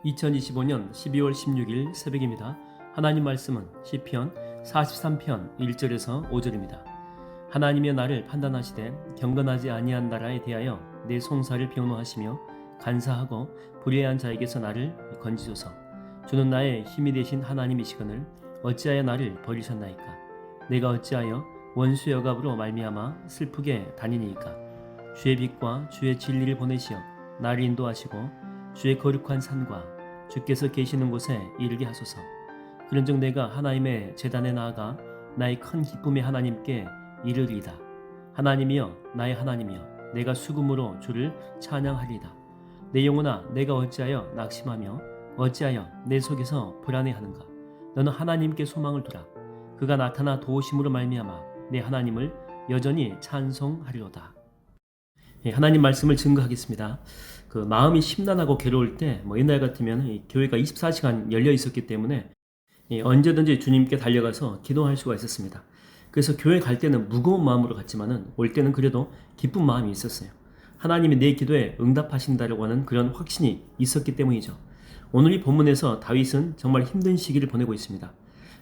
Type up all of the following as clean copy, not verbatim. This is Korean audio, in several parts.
2025년 12월 16일 새벽입니다. 하나님 말씀은 시편 43편 1절에서 5절입니다. 하나님의 나를 판단하시되 경건하지 아니한 나라에 대하여 내 송사를 변호하시며 간사하고 불의한 자에게서 나를 건지소서. 주는 나의 힘이 되신 하나님이시거늘 어찌하여 나를 버리셨나이까. 내가 어찌하여 원수의 억압으로 말미암아 슬프게 다니니이까. 주의 빛과 주의 진리를 보내시어 나를 인도하시고 주의 거룩한 산과 주께서 계시는 곳에 이르게 하소서. 그런즉 내가 하나님의 제단에 나아가 나의 큰 기쁨의 하나님께 이르리이다. 하나님이여 나의 하나님이여 내가 수금으로 주를 찬양하리이다. 내 영혼아 내가 어찌하여 낙심하며 어찌하여 내 속에서 불안해하는가. 너는 하나님께 소망을 두라. 그가 나타나 도우심으로 말미암아 내 하나님을 여전히 찬송하리로다. 하나님 말씀을 증거하겠습니다. 마음이 심란하고 괴로울 때 옛날 같으면 교회가 24시간 열려 있었기 때문에 언제든지 주님께 달려가서 기도할 수가 있었습니다. 그래서 교회 갈 때는 무거운 마음으로 갔지만은 올 때는 그래도 기쁜 마음이 있었어요. 하나님이 내 기도에 응답하신다라고 하는 그런 확신이 있었기 때문이죠. 오늘 이 본문에서 다윗은 정말 힘든 시기를 보내고 있습니다.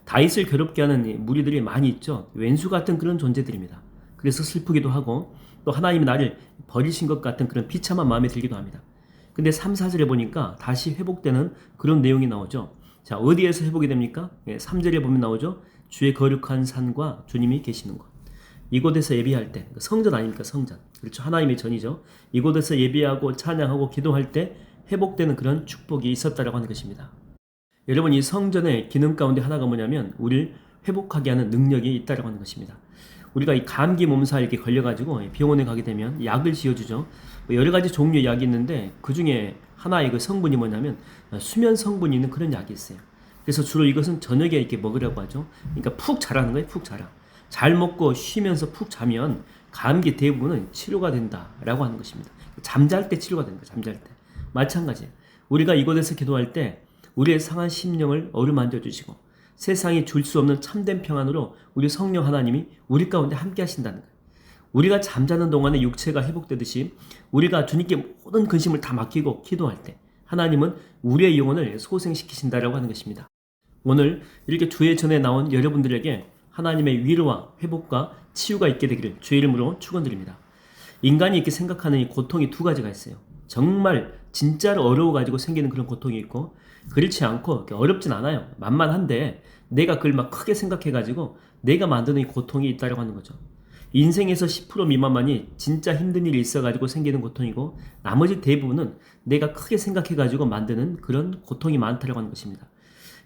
다윗을 괴롭게 하는 무리들이 많이 있죠. 왼수 같은 그런 존재들입니다. 그래서 슬프기도 하고 또 하나님이 나를 버리신 것 같은 그런 비참한 마음이 들기도 합니다. 근데 3, 4절에 보니까 다시 회복되는 그런 내용이 나오죠. 자, 어디에서 회복이 됩니까? 3절에 보면 나오죠. 주의 거룩한 산과 주님이 계시는 곳. 이곳에서 예배할 때, 성전 아닙니까? 성전. 그렇죠. 하나님의 전이죠. 이곳에서 예배하고 찬양하고 기도할 때 회복되는 그런 축복이 있었다라고 하는 것입니다. 여러분, 이 성전의 기능 가운데 하나가 뭐냐면 우리를 회복하게 하는 능력이 있다라고 하는 것입니다. 우리가 이 감기 몸살 이렇게 걸려가지고 병원에 가게 되면 약을 지어주죠. 여러 가지 종류의 약이 있는데 그 중에 하나의 그 성분이 뭐냐면 수면 성분이 있는 그런 약이 있어요. 그래서 주로 이것은 저녁에 이렇게 먹으라고 하죠. 그러니까 푹 자라는 거예요. 푹 자라. 잘 먹고 쉬면서 푹 자면 감기 대부분은 치료가 된다라고 하는 것입니다. 잠잘 때 치료가 되는 거예요. 잠잘 때. 마찬가지예요. 우리가 이곳에서 기도할 때 우리의 상한 심령을 어루만져 주시고 세상이 줄 수 없는 참된 평안으로 우리 성령 하나님이 우리 가운데 함께 하신다는 거예요. 우리가 잠자는 동안에 육체가 회복되듯이 우리가 주님께 모든 근심을 다 맡기고 기도할 때 하나님은 우리의 영혼을 소생시키신다라고 하는 것입니다. 오늘 이렇게 주의 전에 나온 여러분들에게 하나님의 위로와 회복과 치유가 있게 되기를 주의 이름으로 축원드립니다. 인간이 이렇게 생각하는 이 고통이 두 가지가 있어요. 정말 진짜로 어려워가지고 생기는 그런 고통이 있고 그렇지 않고 어렵진 않아요. 만만한데 내가 그걸 막 크게 생각해가지고 내가 만드는 이 고통이 있다고 하는 거죠. 인생에서 10% 미만만이 진짜 힘든 일이 있어가지고 생기는 고통이고 나머지 대부분은 내가 크게 생각해가지고 만드는 그런 고통이 많다고 하는 것입니다.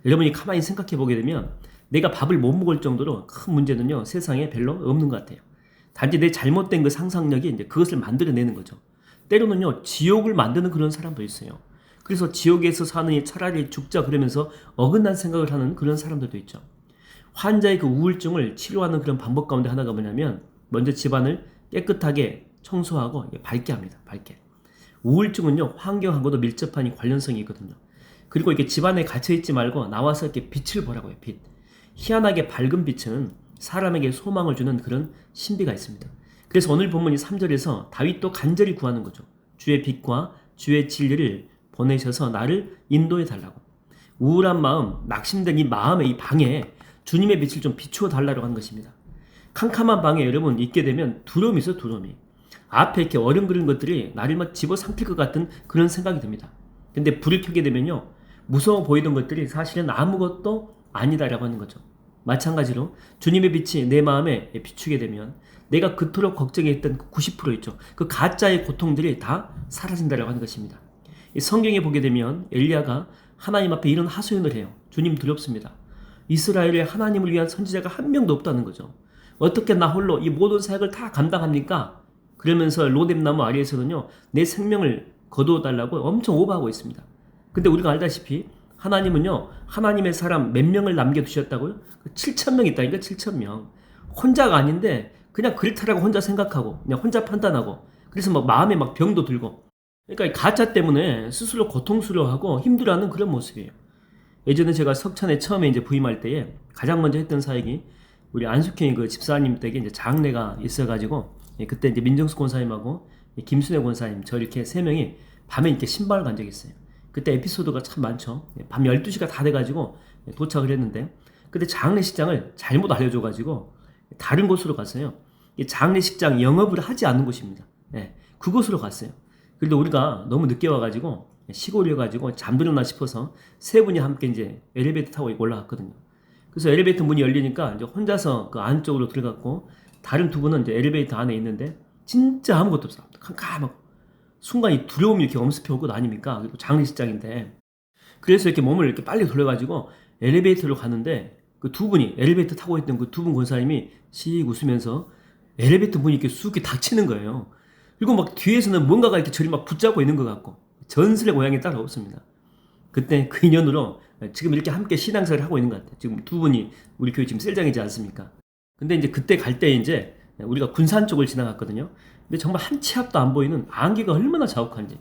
여러분이 가만히 생각해 보게 되면 내가 밥을 못 먹을 정도로 큰 문제는요 세상에 별로 없는 것 같아요. 단지 내 잘못된 그 상상력이 이제 그것을 만들어내는 거죠. 때로는요 지옥을 만드는 그런 사람도 있어요. 그래서 지옥에서 사느니 차라리 죽자 그러면서 어긋난 생각을 하는 그런 사람들도 있죠. 환자의 그 우울증을 치료하는 그런 방법 가운데 하나가 뭐냐면 먼저 집안을 깨끗하게 청소하고 밝게 합니다. 밝게. 우울증은요 환경하고도 밀접한 관련성이 있거든요. 그리고 이렇게 집안에 갇혀있지 말고 나와서 이렇게 빛을 보라고요. 빛. 희한하게 밝은 빛은 사람에게 소망을 주는 그런 신비가 있습니다. 그래서 오늘 본문이 3절에서 다윗도 간절히 구하는 거죠. 주의 빛과 주의 진리를 보내셔서 나를 인도해 달라고. 우울한 마음, 낙심된 이 마음의 이 방에 주님의 빛을 좀 비추어 달라고 하는 것입니다. 캄캄한 방에 여러분 있게 되면 두려움이 있어요. 두려움이. 앞에 이렇게 어른그린 것들이 나를 막 집어삼킬 것 같은 그런 생각이 듭니다. 근데 불을 켜게 되면요 무서워 보이던 것들이 사실은 아무것도 아니다라고 하는 거죠. 마찬가지로 주님의 빛이 내 마음에 비추게 되면 내가 그토록 걱정했던 90% 있죠. 그 가짜의 고통들이 다 사라진다라고 하는 것입니다. 이 성경에 보게 되면 엘리야가 하나님 앞에 이런 하소연을 해요. 주님 두렵습니다. 이스라엘에 하나님을 위한 선지자가 한 명도 없다는 거죠. 어떻게 나 홀로 이 모든 사역을 다 감당합니까? 그러면서 로뎀나무 아래에서는요 내 생명을 거두어 달라고 엄청 오버하고 있습니다. 근데 우리가 알다시피 하나님은요 하나님의 사람 몇 명을 남겨두셨다고요? 7,000명 있다니까. 7,000명. 혼자가 아닌데 그냥 그렇다라고 혼자 생각하고 그냥 혼자 판단하고 그래서 막 마음에 막 병도 들고 그러니까 이 가짜 때문에 스스로 고통스러워하고 힘들어하는 그런 모습이에요. 예전에 제가 석천에 처음에 이제 부임할 때에 가장 먼저 했던 사역이 우리 안숙현 그 집사님 댁에 이제 장례가 있어가지고 그때 이제 민정수 권사님하고 김순애 권사님 저 이렇게 세 명이 밤에 이렇게 신방을 간 적이 있어요. 그때 에피소드가 참 많죠. 밤 12시가 다 돼가지고 도착을 했는데 그때 장례식장을 잘못 알려줘가지고 다른 곳으로 갔어요. 이 장례식장 영업을 하지 않는 곳입니다. 그곳으로 갔어요. 그런데 우리가 너무 늦게 와가지고 시골이어가지고 잠들었나 싶어서 세 분이 함께 이제 엘리베이터 타고 올라갔거든요. 그래서 엘리베이터 문이 열리니까 이제 혼자서 그 안쪽으로 들어갔고 다른 두 분은 이제 엘리베이터 안에 있는데 진짜 아무것도 없어요. 캄캄하고 순간 이 두려움이 이렇게 엄습해 올 것 아닙니까? 그리고 장례식장인데 그래서 이렇게 몸을 이렇게 빨리 돌려가지고 엘리베이터로 가는데 그 두 분이 엘리베이터 타고 있던 그 두 분 권사님이 씩 웃으면서 엘리베이터 문이 이렇게 쑥 닫히는 거예요. 그리고 막 뒤에서는 뭔가가 이렇게 저리 막 붙잡고 있는 것 같고 전설의 고향이 따로 없습니다. 그때 그 인연으로 지금 이렇게 함께 신앙생활을 하고 있는 것 같아요. 지금 두 분이 우리 교회 지금 셀장이지 않습니까? 근데 이제 그때 갈 때 이제 우리가 군산 쪽을 지나갔거든요. 근데 정말 한 치 앞도 안 보이는 안개가 얼마나 자욱한지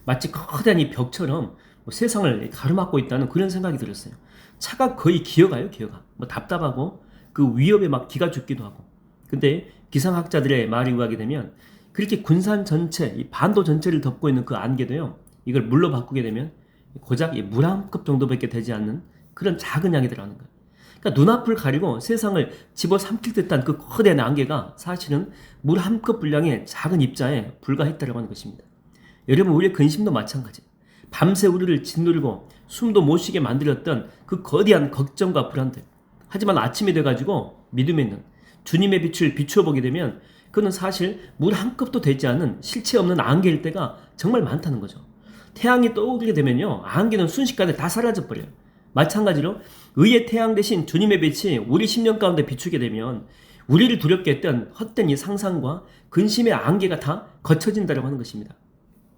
마치 거대한 이 벽처럼 뭐 세상을 가로막고 있다는 그런 생각이 들었어요. 차가 거의 기어가요, 기어가. 뭐 답답하고 그 위협에 막 기가 죽기도 하고. 근데 기상학자들의 말에 의하게 되면 그렇게 군산 전체, 이 반도 전체를 덮고 있는 그 안개도요, 이걸 물로 바꾸게 되면 고작 물 한 컵 정도밖에 되지 않는 그런 작은 양이더라는 거예요. 그러니까 눈앞을 가리고 세상을 집어삼킬 듯한 그 거대한 안개가 사실은 물 한 컵 분량의 작은 입자에 불과했다고 하는 것입니다. 여러분, 우리의 근심도 마찬가지예요. 밤새 우리를 짓누르고 숨도 못 쉬게 만들었던 그 거대한 걱정과 불안들. 하지만 아침이 돼가지고 믿음에 있는 주님의 빛을 비추어 보게 되면 그는 사실 물 한 컵도 되지 않는 실체 없는 안개일 때가 정말 많다는 거죠. 태양이 떠오르게 되면요, 안개는 순식간에 다 사라져 버려요. 마찬가지로 의의 태양 대신 주님의 빛이 우리 심령 가운데 비추게 되면 우리를 두렵게 했던 헛된 이 상상과 근심의 안개가 다 거쳐진다고 하는 것입니다.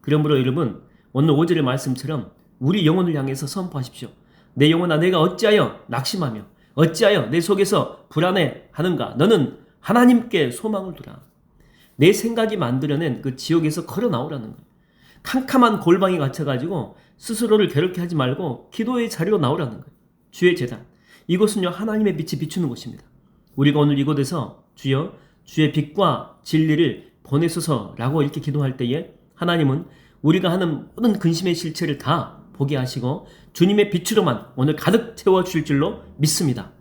그러므로 여러분, 오늘 5절의 말씀처럼 우리 영혼을 향해서 선포하십시오. 내 영혼아, 내가 어찌하여 낙심하며 어찌하여 내 속에서 불안해하는가? 너는 하나님께 소망을 두라. 내 생각이 만들어낸 그 지옥에서 걸어 나오라는 거예요. 캄캄한 골방에 갇혀가지고 스스로를 괴롭게 하지 말고 기도의 자리로 나오라는 거예요. 주의 제단. 이곳은요, 하나님의 빛이 비추는 곳입니다. 우리가 오늘 이곳에서 주여 주의 빛과 진리를 보내소서라고 이렇게 기도할 때에 하나님은 우리가 하는 모든 근심의 실체를 다 보게 하시고 주님의 빛으로만 오늘 가득 채워주실 줄로 믿습니다.